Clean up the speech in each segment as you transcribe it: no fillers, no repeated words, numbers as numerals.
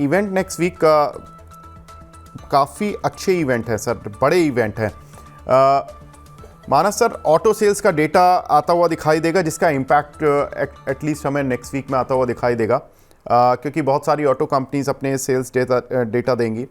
Event next week काफ़ी अच्छे event है सर, बड़े इवेंट हैं। मानस सर, ऑटो सेल्स का डेटा आता हुआ दिखाई देगा जिसका इम्पैक्ट एटलीस्ट हमें नेक्स्ट वीक में आता हुआ दिखाई देगा, क्योंकि बहुत सारी ऑटो कंपनीज अपने सेल्स डेटा देंगी।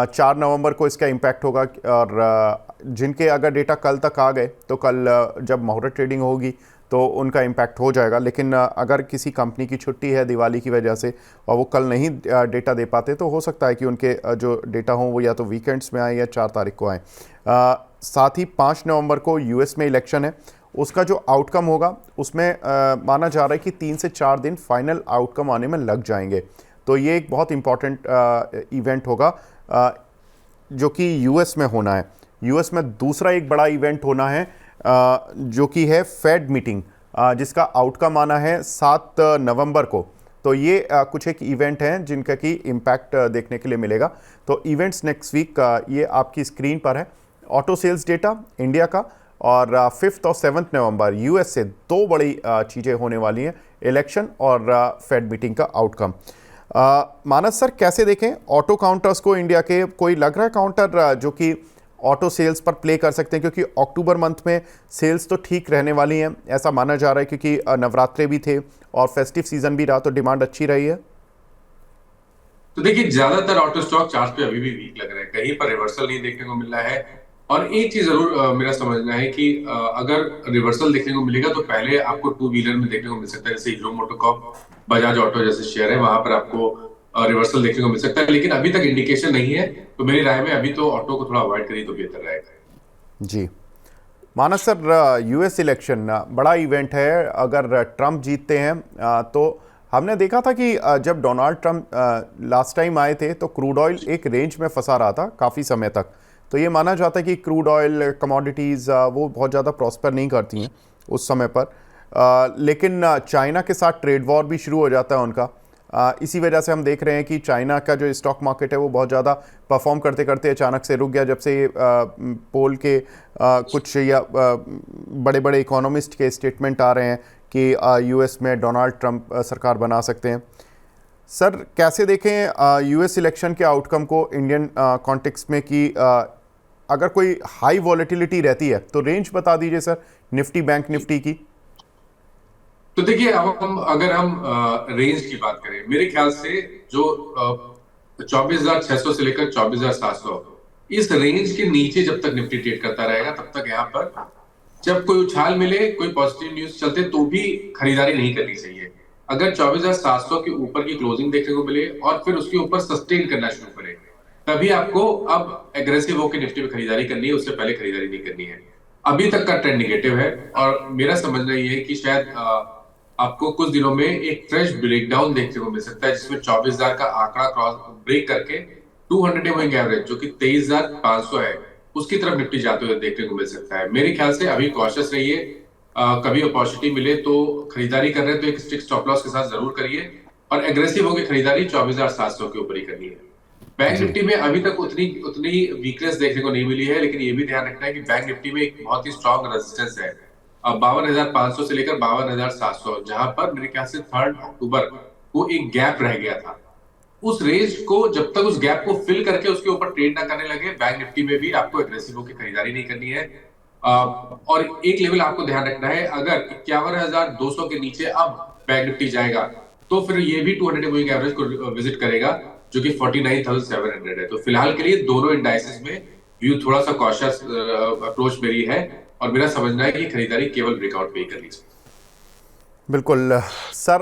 4 नवंबर को इसका इम्पैक्ट होगा, और जिनके अगर डेटा कल तक आ गए तो कल जब मुहूर्त ट्रेडिंग होगी तो उनका इम्पैक्ट हो जाएगा। लेकिन अगर किसी कंपनी की छुट्टी है दिवाली की वजह से और वो कल नहीं डेटा दे पाते, तो हो सकता है कि उनके जो डेटा हों वो या तो वीकेंड्स में आए या 4 तारीख को आए। साथ ही 5 नवंबर को यूएस में इलेक्शन है, उसका जो आउटकम होगा उसमें माना जा रहा है कि 3 से 4 दिन फाइनल आउटकम आने में लग जाएंगे। तो ये एक बहुत इम्पॉर्टेंट इवेंट होगा जो कि यूएस में होना है। यूएस में दूसरा एक बड़ा इवेंट होना है जो कि है फेड मीटिंग, जिसका आउटकम आना है 7 नवंबर को। तो ये कुछ एक इवेंट हैं जिनका कि इम्पैक्ट देखने के लिए मिलेगा। तो इवेंट्स नेक्स्ट वीक ये आपकी स्क्रीन पर है। ऑटो सेल्स डेटा इंडिया का, और 5 और 7 नवंबर यूएस से 2 बड़ी चीज़ें होने वाली हैं, इलेक्शन और फेड मीटिंग का आउटकम। मानस सर, कैसे देखें ऑटो काउंटर्स को इंडिया के? कोई लग रहा है काउंटर जो कि ऑटो सेल्स पर प्ले कर सकते हैं? क्योंकि अक्टूबर मंथ में सेल्स तो ठीक रहने वाली हैं, ऐसा माना जा रहा है, क्योंकि नवरात्रे भी थे और फेस्टिव सीजन भी रहा, तो डिमांड अच्छी रही है। तो देखिए, ज्यादातर ऑटो स्टॉक चार्ट पे अभी भी वीक लग रहे हैं, कहीं पर रिवर्सल नहीं देखने को मिल रहा है। और एक चीज जरूर मेरा समझना है कि अगर रिवर्सल देखने को मिलेगा तो पहले आपको टू व्हीलर में देखने को मिल सकता है, जैसे हीरो मोटोकॉर्प, बजाज ऑटो जैसे शेयर है, वहां पर आपको रिवर्सल देखने को मिल सकता है। लेकिन अभी तक इंडिकेशन नहीं है, तो मेरी राय में अभी तो ऑटो को थोड़ा अवॉइड करिए तो बेहतर रहेगा। जी मानस सर, यूएस इलेक्शन बड़ा इवेंट है। अगर ट्रंप जीतते हैं तो हमने देखा था कि जब डोनाल्ड ट्रंप लास्ट टाइम आए थे तो क्रूड ऑयल एक रेंज में फंसा रहा था काफ़ी समय तक। तो ये माना जाता है कि क्रूड ऑयल कमोडिटीज़ वो बहुत ज़्यादा प्रॉस्पर नहीं करती हैं उस समय पर। लेकिन चाइना के साथ ट्रेड वॉर भी शुरू हो जाता है उनका। इसी वजह से हम देख रहे हैं कि चाइना का जो स्टॉक मार्केट है वो बहुत ज़्यादा परफॉर्म करते करते अचानक से रुक गया, जब से पोल के कुछ या बड़े बड़े इकोनॉमिस्ट के स्टेटमेंट आ रहे हैं कि यूएस में डोनाल्ड ट्रंप सरकार बना सकते हैं। सर, कैसे देखें यूएस इलेक्शन के आउटकम को इंडियन कॉन्टेक्स्ट में कि अगर कोई हाई वॉलेटिलिटी रहती है तो रेंज बता दीजिए सर, निफ्टी बैंक निफ्टी की। तो देखिए, अब अगर हम रेंज की बात करें, मेरे ख्याल से जो 24,600 से लेकर 24,700, इस रेंज के नीचे जब तक निफ्टी ट्रेड करता रहेगा तब तक यहाँ पर जब कोई उछाल मिले, कोई पॉजिटिव न्यूज चलते, तो भी खरीदारी नहीं करनी चाहिए। अगर 24,700 के ऊपर की क्लोजिंग देखने को मिले और फिर उसके ऊपर सस्टेन करना शुरू करे, तभी आपको अब एग्रेसिव होकर निफ्टी में खरीदारी करनी है, उससे पहले खरीदारी नहीं करनी है। अभी तक का ट्रेंड निगेटिव है और मेरा समझना ये है कि शायद आपको कुछ दिनों में एक फ्रेश ब्रेकडाउन देखने को मिल सकता है, जिसमें 24,000 का आंकड़ा क्रॉस ब्रेक करके 200 मूविंग एवरेज जो कि 23,500 है, उसकी तरफ निफ्टी जाते हुए देखने को मिल सकता है। मेरे ख्याल से अभी कॉशियस रहिए। कभी अपॉर्चुनिटी मिले तो खरीदारी कर रहे हैं तो एक स्ट्रिक्ट स्टॉप लॉस के साथ जरूर करिए, और एग्रेसिव होकर खरीदारी 24,700 के ऊपर ही करनी है। बैंक जी निफ्टी में अभी तक उतनी उतनी वीकनेस देखने को नहीं मिली है, लेकिन ये भी ध्यान रखना है कि बैंक निफ्टी में एक बहुत ही स्ट्रॉन्ग रेजिस्टेंस है 52,500 से लेकर 52,700, जहां पर मेरे ख्याल से 3 अक्टूबर को एक गैप रह गया था। उस रेंज को, जब तक उस गैप को फिल करके उसके ऊपर ट्रेड ना करने लगे, बैंक निफ्टी में भी आपको एग्रेसिव होकर खरीदारी नहीं करनी है। और एक लेवल आपको ध्यान रखना है, अगर 51,200 के नीचे अब बैंक निफ्टी जाएगा तो फिर ये भी 200 मूविंग एवरेज को विजिट करेगा, जो कि 49,700 है। तो फिलहाल के लिए दोनों इंडाइसेस में व्यू थोड़ा सा कॉशियस अप्रोच मेरी है, और मेरा समझना है कि खरीदारी केवल ब्रेकआउट पे ही करनी चाहिए। बिल्कुल सर,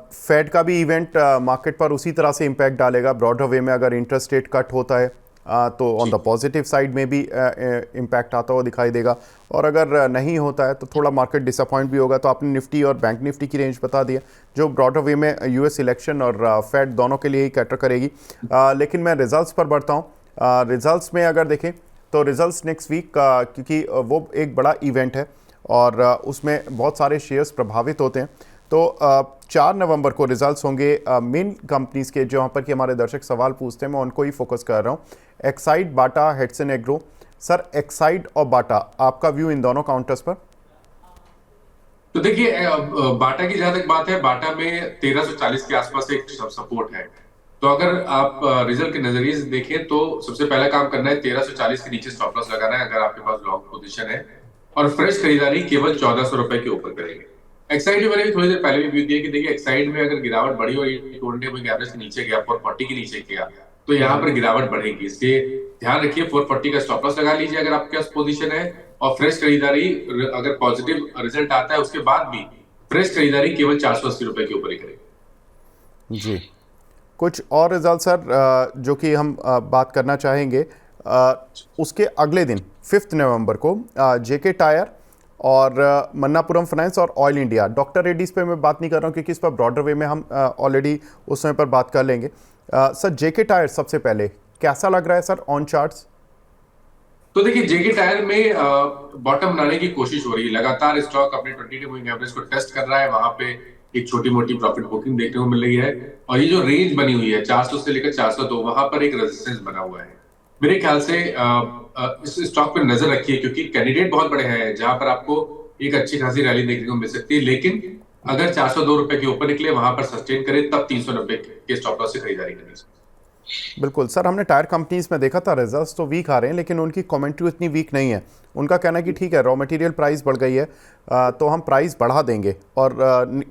फेड का भी इवेंट मार्केट पर उसी तरह से इम्पैक्ट डालेगा ब्रॉडर वे में। अगर इंटरेस्ट रेट कट होता है तो ऑन द पॉजिटिव साइड में भी इम्पैक्ट आता हुआ दिखाई देगा, और अगर नहीं होता है तो थोड़ा मार्केट डिसअपॉइंट भी होगा। तो आपने निफ्टी और बैंक निफ्टी की रेंज बता दिया, जो ब्रॉडर वे में यूएस इलेक्शन और फेड दोनों के लिए ही कैटर करेगी। लेकिन मैं रिजल्ट्स पर बढ़ता हूँ। रिजल्ट्स में अगर देखें तो रिजल्ट्स नेक्स्ट वीक, क्योंकि वो एक बड़ा इवेंट है और उसमें बहुत सारे शेयर्स प्रभावित होते हैं। तो 4 नवंबर को रिजल्ट्स होंगे मेन कंपनीज़ के, जहाँ पर कि हमारे दर्शक सवाल पूछते हैं, मैं उनको ही फोकस कर रहा हूँ। एक्साइड, बाटा, हेडसन एग्रो। सर, एक्साइड और बाटा, आपका व्यू इन दोनों काउंटर्स पर? तो देखिए, बाटा की जहां तक बात है, बाटा में 1340 के आसपास एक सपोर्ट है। तो अगर आप रिजल्ट के नजरिए से देखें तो सबसे पहला काम करना है 1340 के नीचे स्टॉप लॉस लगाना है अगर आपके पास लॉन्ग पोजीशन है, और फ्रेश खरीदारी केवल 1400 रुपए के ऊपर करेंगे। एक्साइड में मैंने भी थोड़ी देर पहले भी व्यू दिया कि देखिए एक्साइड में अगर गिरावट बढ़ी और 200 एवरेज के नीचे गया, 440 के नीचे गया, तो यहाँ पर गिरावट बढ़ेगी। इसलिए ध्यान रखिए 440 का स्टॉप लॉस लगा लीजिए अगर आपके पास पोजीशन है, और फ्रेश खरीदारी अगर पॉजिटिव रिजल्ट आता है उसके बाद भी फ्रेश खरीदारी केवल 480 रुपए के ऊपर ही करेंगे। जी, कुछ और रिजल्ट सर जो कि हम बात करना चाहेंगे। उसके अगले दिन 5 नवंबर को जेके टायर और मन्नापुरम फाइनेंस और ऑयल इंडिया, डॉक्टर रेड्डीज पे मैं बात नहीं कर रहा हूँ क्योंकि इस पर ब्रॉडर वे में हम ऑलरेडी उस समय पर बात कर लेंगे। सर जेके टायर सबसे पहले कैसा लग रहा है सर ऑन चार्ट्स? तो देखिए जेके टायर में बॉटम बनाने की कोशिश हो रही है, लगातार स्टॉक अपने 20 मूविंग एवरेज को टेस्ट कर रहा है, वहां पे एक छोटी मोटी प्रॉफिट बुकिंग देखने को मिल रही है, और ये जो रेंज बनी हुई है 400 से लेकर 402, वहां पर एक रेजिस्टेंस बना हुआ है। मेरे ख्याल से इस स्टॉक पर नजर रखिए क्योंकि कैंडिडेट बहुत बड़े हैं जहां पर आपको एक अच्छी खासी रैली देखने को मिल सकती है, लेकिन अगर 402 रुपए के ऊपर निकले वहां पर सस्टेन करे तब 390 के स्टॉप लॉस से खरीदारी करनी चाहिए। बिल्कुल सर, हमने टायर कंपनीज में देखा था रिजल्ट्स तो वीक आ रहे हैं लेकिन उनकी कमेंट्री उतनी वीक नहीं है। उनका कहना है कि ठीक है, रॉ मटेरियल प्राइस बढ़ गई है तो हम प्राइस बढ़ा देंगे और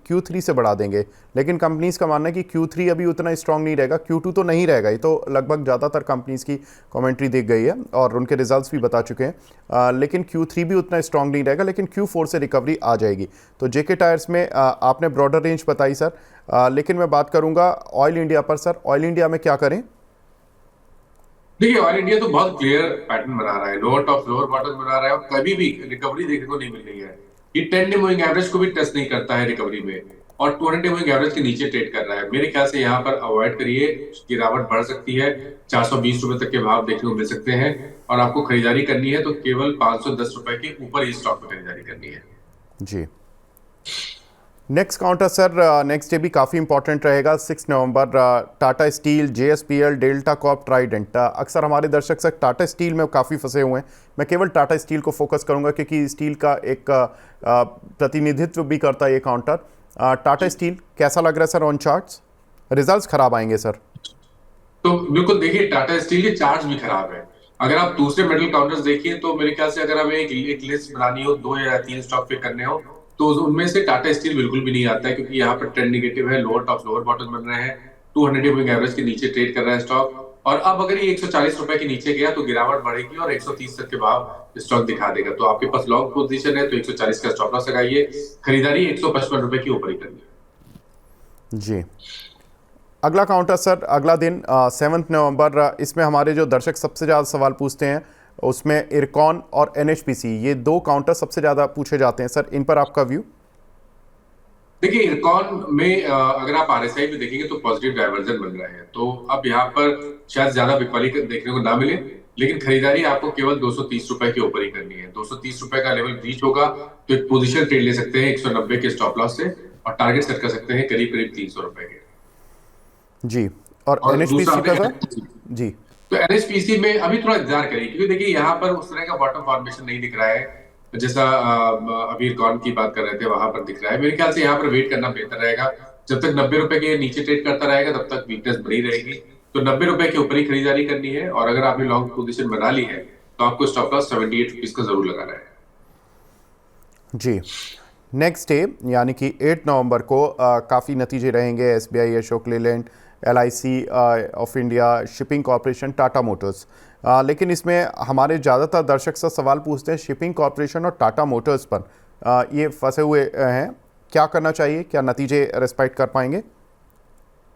Q3 से बढ़ा देंगे, लेकिन कंपनीज का मानना है कि Q3 अभी उतना स्ट्रांग नहीं रहेगा, Q2 तो नहीं रहेगा। ये तो लगभग ज़्यादातर कंपनीज की कमेंट्री दिख गई है और उनके रिजल्ट्स भी बता चुके हैं, लेकिन Q3 भी उतना स्ट्रांग नहीं रहेगा, लेकिन Q4 से रिकवरी आ जाएगी। तो जेके टायर्स में आपने ब्रॉडर रेंज बताई सर, लेकिन मैं बात करूँगा ऑयल इंडिया पर। सर ऑयल इंडिया में क्या करें? देखिए ऑयल इंडिया तो बहुत क्लियर पैटर्न बना रहा है, लोअर टॉप लोअर बॉटम बना रहा है और कभी भी रिकवरी देखने को नहीं मिल रही है। ये 10 डे मूविंग एवरेज को भी टच नहीं करता है रिकवरी में, और 200 डे मूविंग एवरेज के नीचे ट्रेड कर रहा है। मेरे ख्याल से यहाँ पर अवॉइड करिए, गिरावट बढ़ सकती है, 420 रुपए तक के भाव देखने को मिल सकते हैं, और आपको खरीदारी करनी है तो केवल 510 रुपए के ऊपर ही स्टॉक में खरीदारी करनी है। जी, next counter sir, next day भी काफ़ी इंपॉर्टेंट रहेगा 6 नवंबर। Tata Steel, JSPL, Delta Corp, Trident. अक्सर हमारे दर्शक सर टाटा स्टील में काफ़ी फंसे हुए हैं, मैं केवल टाटा स्टील को फोकस करूंगा क्योंकि स्टील का एक प्रतिनिधित्व भी करता है ये काउंटर। टाटा स्टील कैसा लग रहा है सर ऑन चार्ट्स? रिजल्ट्स खराब आएंगे सर। तो बिल्कुल देखिए टाटा स्टील के चार्ट्स भी खराब है। अगर आप दूसरे मेटल काउंटर्स देखिए तो मेरे ख्याल से अगर हमें एक लिस्ट बनानी हो, 2 या 3 स्टॉक पिक करने हो, तो उनमें से टाटा स्टील बिल्कुल भी नहीं आता है क्योंकि यहाँ पर ट्रेंड निगेटिव है, लोअर टॉप लोअर बॉटम बन रहे हैं, 200 डे मूविंग एवरेज के नीचे ट्रेड कर रहा है स्टॉक, और अब अगर ये 140 रुपए के नीचे गया तो गिरावट बढ़ेगी और 130 तक के भाव स्टॉक दिखा देगा। तो आपके पास लॉन्ग पोजीशन है तो 140 का स्टॉप लॉस लगाइए, खरीदारी 155 रुपए के ऊपर ही करिए। जी, अगला काउंटर सर, अगला दिन 7 नवंबर, इसमें हमारे जो दर्शक सबसे ज़्यादा सवाल पूछते हैं उसमें इरकॉन और NHPC, ये 2 काउंटर सबसे ज़्यादा पूछे जाते हैं सर, इन पर आपका व्यू? देखिए इरकॉन में अगर आप RSI भी देखेंगे तो पॉजिटिव डाइवर्जन बन रहा है, तो अब यहाँ पर शायद ज्यादा बिकवाली देखने को ना मिले, लेकिन खरीदारी आपको केवल 230 रुपए के ऊपर ही करनी है। 230 रुपए का लेवल रीच होगा तो एक पोजीशन ट्रेड ले सकते हैं 190 के स्टॉप लॉस से, और टारगेट सेट कर सकते हैं करीब करीब 300 रुपए के। जी, और NHPC का सर? जी, तो NHPC में अभी थोड़ा इंतजार करिए क्योंकि देखिए यहाँ पर उस तरह का बॉटम फॉर्मेशन नहीं दिख रहा है जैसा अभी इरकॉन की बात कर रहे थे वहां पर दिख रहा है। मेरे ख्याल से यहाँ पर वेट करना बेहतर रहेगा, जब तक 90 रुपए के नीचे ट्रेड करता रहेगा तब तक वीकनेस बनी रहेगी, तो 90 रुपए के ऊपर ही खरीदारी करनी है, और अगर आपने लॉन्ग पोजीशन बना ली है तो आपको स्टॉप लॉस 78 रुपीज का जरूर लगाना है। जी, नेक्स्ट डे यानी कि 8 नवंबर को काफ़ी नतीजे रहेंगे। SBI, Ashok Leyland, LIC of India, shipping corporation, Tata Motors, लेकिन इसमें हमारे ज़्यादातर दर्शक से सवाल पूछते हैं शिपिंग कॉरपोरेशन और टाटा मोटर्स पर, ये फंसे हुए हैं, क्या करना चाहिए, क्या नतीजे रिस्पेक्ट कर पाएंगे?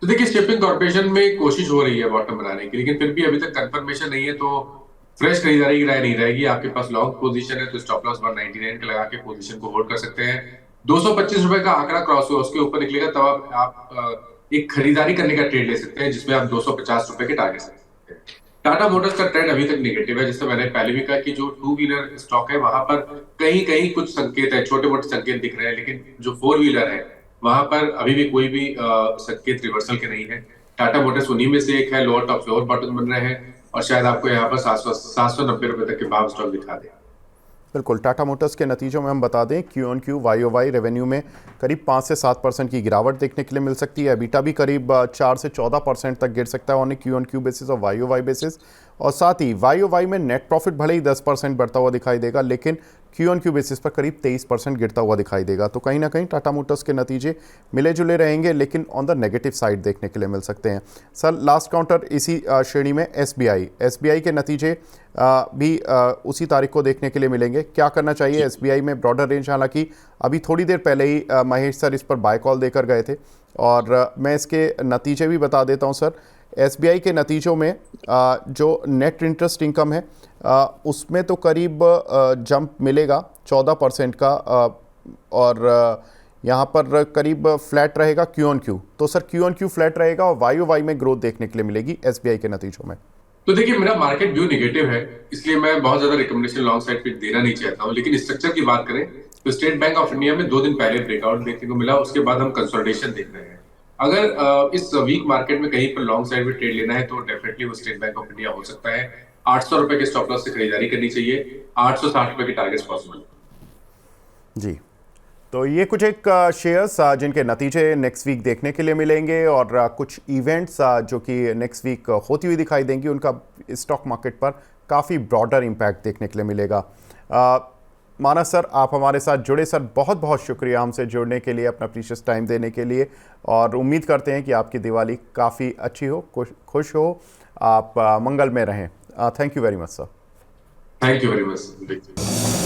तो देखिए शिपिंग कॉर्पोरेशन में कोशिश हो रही है बॉटम बनाने की, लेकिन फिर भी अभी तक कंफर्मेशन नहीं है, तो फ्रेश खरीदारी की राय नहीं रहेगी। आपके पास लॉन्ग पोजीशन है तो स्टॉप लॉस 199 का लगा के पोजीशन को होल्ड कर सकते हैं। 225 रुपए का आंकड़ा क्रॉस हुआ उसके ऊपर निकलेगा तब आप एक खरीदारी करने का ट्रेड ले सकते हैं जिसमें आप 250 रुपए के टारगेट सकते हैं। टाटा मोटर्स का ट्रेंड अभी तक नेगेटिव है, जैसे मैंने पहले भी कहा कि जो 2 व्हीलर स्टॉक है वहां पर कहीं कहीं कुछ संकेत है, छोटे मोटे संकेत दिख रहे हैं, लेकिन जो 4 व्हीलर है वहां पर अभी भी कोई भी संकेत रिवर्सल के नहीं है। टाटा मोटर्स उन्हीं में से एक है, लोअर टॉप लोअर बॉटम बन रहे हैं, और शायद आपको यहाँ पर 790 रुपए तक के भाव स्टॉक दिखा दे। बिल्कुल, टाटा मोटर्स के नतीजों में हम बता दें Q on Q Y O Y revenue में करीब 5 से 7% की गिरावट देखने के लिए मिल सकती है। एबिटा भी करीब 4 से 14% तक गिर सकता है on Q on Q basis और वाई ओ वाई बेसिस। और साथ ही वाई ओ वाई में नेट प्रॉफिट भले ही 10% बढ़ता हुआ दिखाई देगा, लेकिन क्यू ऑन क्यू बेसिस पर करीब 23% गिरता हुआ दिखाई देगा। तो कहीं ना कहीं टाटा मोटर्स के नतीजे मिले जुले रहेंगे, लेकिन ऑन द नेगेटिव साइड देखने के लिए मिल सकते हैं। सर, लास्ट काउंटर इसी श्रेणी में एसबीआई के नतीजे भी उसी तारीख को देखने के लिए मिलेंगे। क्या करना चाहिए एसबीआई में? ब्रॉडर रेंज, हालांकि अभी थोड़ी देर पहले ही महेश सर इस पर बाय कॉल देकर गए थे, और मैं इसके नतीजे भी बता देता हूं सर। एसबीआई के नतीजों में जो नेट इंटरेस्ट इनकम है उसमें तो करीब जंप मिलेगा 14% का, और यहाँ पर करीब फ्लैट रहेगा क्यू ऑन क्यू। तो sir Q on Q flat रहेगा और वाई ओ वाई में ग्रोथ देखने के लिए मिलेगी एसबीआई के नतीजों में। तो देखिए, मेरा मार्केट व्यू नेगेटिव है, इसलिए मैं बहुत ज्यादा रिकमेंडेशन लॉन्ग साइड पे देना नहीं चाहता हूं। लेकिन स्ट्रक्चर की बात करें तो स्टेट बैंक ऑफ इंडिया में 2 दिन पहले ब्रेकआउट देखने को मिला, उसके बाद हम कंसोलिडेशन देख रहे हैं। अगर इस वीक मार्केट में कहीं पर लॉन्ग साइड में ट्रेड लेना है तो डेफिनेटली वो स्टेट बैंक ऑफ इंडिया हो सकता है। 800 रुपए के स्टॉप लॉस से खरीदारी करनी चाहिए, 860 रुपए के टारगेट्स पॉसिबल। जी, तो ये कुछ एक शेयर्स जिनके नतीजे नेक्स्ट वीक देखने के लिए मिलेंगे, और कुछ इवेंट्स जो कि नेक्स्ट वीक होती हुई दिखाई देंगी, उनका स्टॉक मार्केट पर काफ़ी ब्रॉडर इम्पैक्ट देखने के लिए मिलेगा। मानस सर, आप हमारे साथ जुड़े सर, बहुत बहुत शुक्रिया हमसे जुड़ने के लिए, अपना प्रीशियस टाइम देने के लिए, और उम्मीद करते हैं कि आपकी दिवाली काफ़ी अच्छी हो, खुश हो, आप मंगल में रहें। Thank you very much sir. Thank you very much.